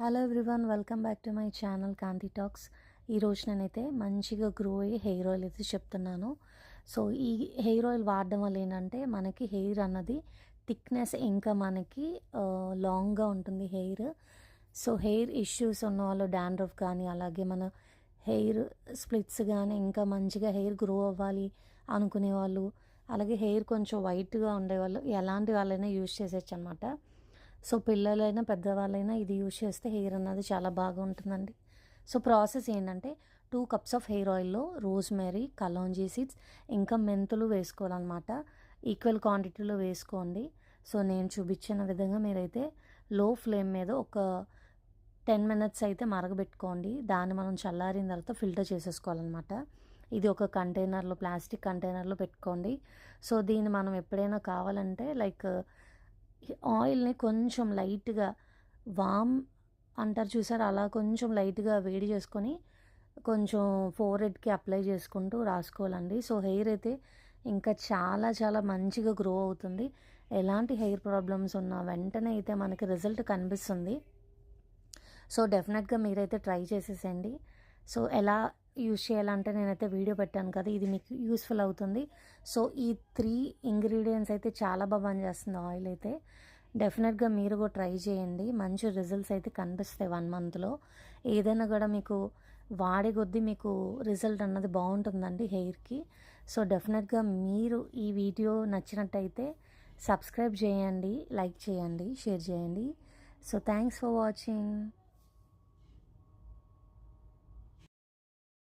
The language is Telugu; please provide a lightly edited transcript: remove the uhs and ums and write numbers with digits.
Hello everyone, welcome back to my channel Kanthi talks. ఈరోజు నేనైతే మంచిగా గ్రో అయ్యే హెయిర్ ఆయిల్ అయితే చెప్తున్నాను. సో ఈ హెయిర్ ఆయిల్ వాడడం వల్ల ఏంటంటే మనకి హెయిర్ అన్నది థిక్నెస్ ఇంకా మనకి లాంగ్గా ఉంటుంది హెయిర్. సో హెయిర్ ఇష్యూస్ ఉన్న వాళ్ళు, డాండ్రఫ్ కానీ అలాగే మన హెయిర్ స్ప్లిట్స్ కానీ ఇంకా మంచిగా హెయిర్ గ్రో అవ్వాలి అనుకునే వాళ్ళు, అలాగే హెయిర్ కొంచెం వైట్గా ఉండేవాళ్ళు, ఎలాంటి వాళ్ళైనా యూజ్ చేసేయచ్చు అనమాట. సో పిల్లలైనా పెద్దవాళ్ళైనా ఇది యూజ్ చేస్తే హెయిర్ అన్నది చాలా బాగా ఉంటుందండి. సో ప్రాసెస్ ఏంటంటే 2 కప్స్ ఆఫ్ హెయిర్ ఆయిల్లో రోజ్మెరీ, కలాంజీ సీడ్స్ ఇంకా మెంతులు వేసుకోవాలన్నమాట. ఈక్వల్ క్వాంటిటీలో వేసుకోండి. సో నేను చూపించిన విధంగా మీరైతే లో ఫ్లేమ్ మీద ఒక 10 మినిట్స్ అయితే మరగబెట్టుకోండి. దాన్ని మనం చల్లారిన తర్వాత ఫిల్టర్ చేసేసుకోవాలన్నమాట. ఇది ఒక కంటైనర్లో, ప్లాస్టిక్ కంటైనర్లో పెట్టుకోండి. సో దీన్ని మనం ఎప్పుడైనా కావాలంటే ఆయిల్ని కొంచెం లైట్గా వామ్ అంటారు చూసారు, అలా కొంచెం లైట్గా వేడి చేసుకొని కొంచెం ఫోర్హెడ్కి అప్లై చేసుకుంటూ రాసుకోవాలండి. సో హెయిర్ అయితే ఇంకా చాలా చాలా మంచిగా గ్రో అవుతుంది. ఎలాంటి హెయిర్ ప్రాబ్లమ్స్ ఉన్నా వెంటనే అయితే మనకి రిజల్ట్ కనిపిస్తుంది. సో డెఫినెట్గా మీరైతే ట్రై చేసేసేయండి. సో ఎలా యూజ్ చేయాలంటే నేనైతే వీడియో పెట్టాను కదా, ఇది మీకు యూస్ఫుల్ అవుతుంది. సో ఈ 3 ఇంగ్రీడియంట్స్ అయితే చాలా బాగా పనిచేస్తుంది ఆయిల్ అయితే. డెఫినెట్గా మీరు కూడా ట్రై చేయండి. మంచి రిజల్ట్స్ అయితే కనిపిస్తాయి 1 మంత్లో. ఏదైనా కూడా మీకు వాడే కొద్దీ మీకు రిజల్ట్ అన్నది బాగుంటుందండి హెయిర్కి. సో డెఫినెట్గా మీరు ఈ వీడియో నచ్చినట్టయితే సబ్స్క్రైబ్ చేయండి, లైక్ చేయండి, షేర్ చేయండి. So thanks for watching.